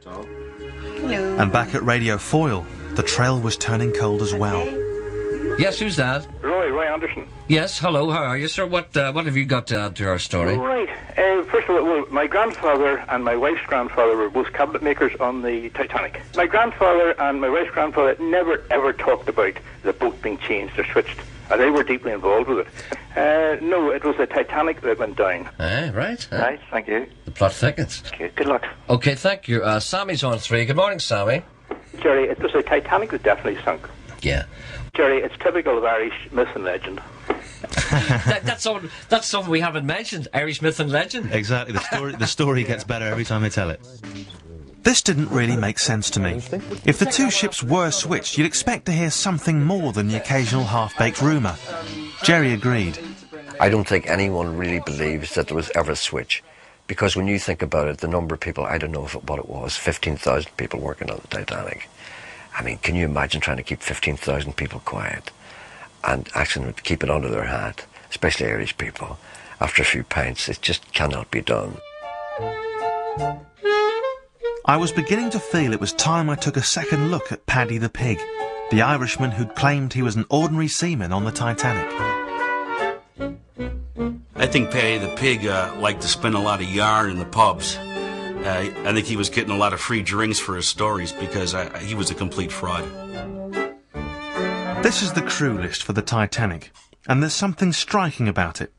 Hello. And back at Radio Foyle, the trail was turning cold as well. Yes, who's that? Roy Anderson. Yes, hello, how are you, sir? What have you got to add to our story? Right. First of all, well, my grandfather and my wife's grandfather were both cabinet makers on the Titanic. My grandfather and my wife's grandfather never ever talked about the boat being changed or switched. They were deeply involved with it. No, it was the Titanic that went down. Right. Right, thank you. The plot thickens. Okay, good luck. Okay, thank you. Sammy's on 3. Good morning, Sammy. Jerry, it was the Titanic that definitely sunk. Yeah. Jerry, it's typical of Irish myth and legend. That's something we haven't mentioned, Irish myth and legend. Exactly, the story gets better every time they tell it. This didn't really make sense to me. If the two ships were switched, you'd expect to hear something more than the occasional half-baked rumour. Jerry agreed. I don't think anyone really believes that there was ever a switch, because when you think about it, the number of people, I don't know what it was, 15,000 people working on the Titanic. I mean, can you imagine trying to keep 15,000 people quiet and actually keep it under their hat, especially Irish people, after a few pints? It just cannot be done. I was beginning to feel it was time I took a second look at Paddy the Pig, the Irishman who'd claimed he was an ordinary seaman on the Titanic. I think Paddy the Pig liked to spend a lot of yarn in the pubs. I think he was getting a lot of free drinks for his stories because he was a complete fraud. This is the crew list for the Titanic, and there's something striking about it.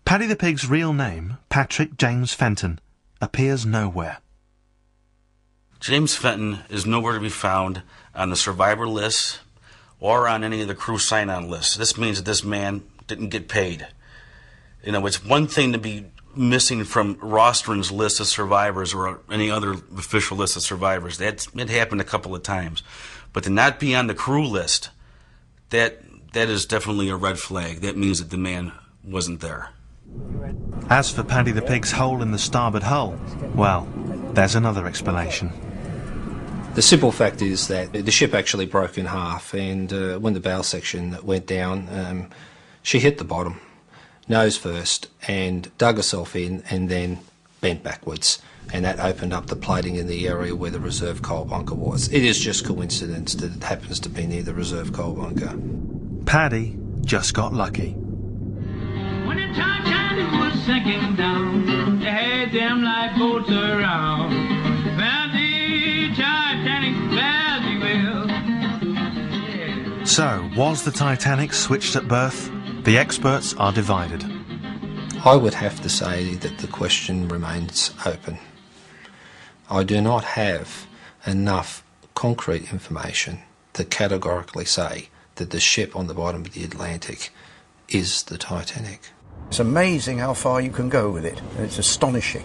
Paddy the Pig's real name, Patrick James Fenton, appears nowhere. James Fenton is nowhere to be found on the survivor list or on any of the crew sign-on lists. This means that this man didn't get paid. You know, it's one thing to be missing from Rostron's list of survivors or any other official list of survivors. It happened a couple of times. But to not be on the crew list, that is definitely a red flag. That means that the man wasn't there. As for Paddy the Pig's hole in the starboard hull, well, there's another explanation. The simple fact is that the ship actually broke in half, and when the bow section went down, she hit the bottom, nose first, and dug herself in and then bent backwards, and that opened up the plating in the area where the reserve coal bunker was. It is just coincidence that it happens to be near the reserve coal bunker. Paddy just got lucky. When the Titanic was sinking down, they had them lifeboats around. Found the Titanic very well. Yeah. So, was the Titanic switched at birth? The experts are divided. I would have to say that the question remains open. I do not have enough concrete information to categorically say that the ship on the bottom of the Atlantic is the Titanic. It's amazing how far you can go with it. It's astonishing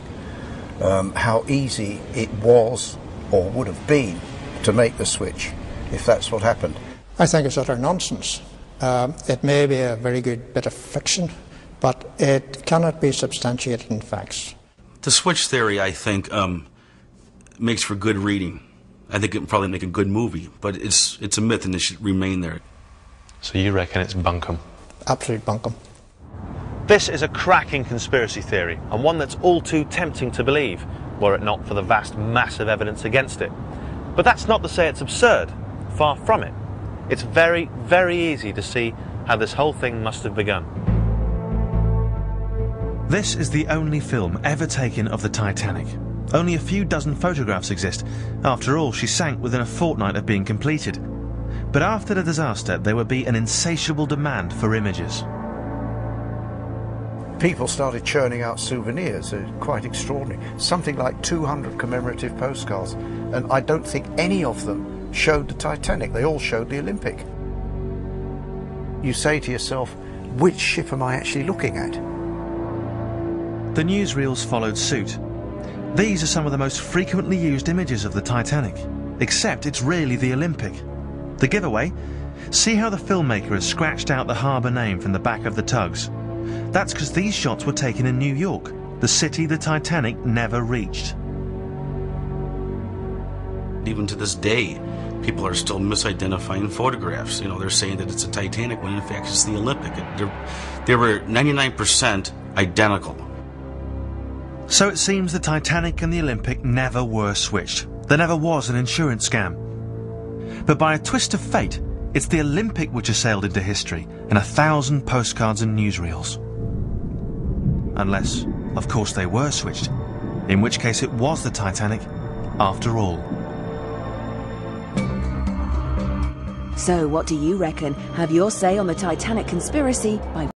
how easy it was or would have been to make the switch if that's what happened. I think it's utter nonsense. It may be a very good bit of fiction, but it cannot be substantiated in facts. The switch theory, I think, makes for good reading. I think it would probably make a good movie, but it's a myth and it should remain there. So you reckon it's bunkum? Absolute bunkum. This is a cracking conspiracy theory, and one that's all too tempting to believe, were it not for the vast, massive evidence against it. But that's not to say it's absurd. Far from it. It's very, very easy to see how this whole thing must have begun. This is the only film ever taken of the Titanic. Only a few dozen photographs exist. After all, she sank within a fortnight of being completed. But after the disaster, there would be an insatiable demand for images. People started churning out souvenirs, quite extraordinary. Something like 200 commemorative postcards, and I don't think any of them showed the Titanic. They all showed the Olympic. You say to yourself, which ship am I actually looking at? The newsreels followed suit. These are some of the most frequently used images of the Titanic, except it's really the Olympic. The giveaway? See how the filmmaker has scratched out the harbour name from the back of the tugs. That's because these shots were taken in New York, the city the Titanic never reached. Even to this day, people are still misidentifying photographs. You know, they're saying that it's a Titanic when in fact it's the Olympic. They were 99% identical. So it seems the Titanic and the Olympic never were switched. There never was an insurance scam. But by a twist of fate, it's the Olympic which has sailed into history in 1,000 postcards and newsreels. Unless, of course, they were switched, in which case it was the Titanic after all. So what do you reckon? Have your say on the Titanic conspiracy by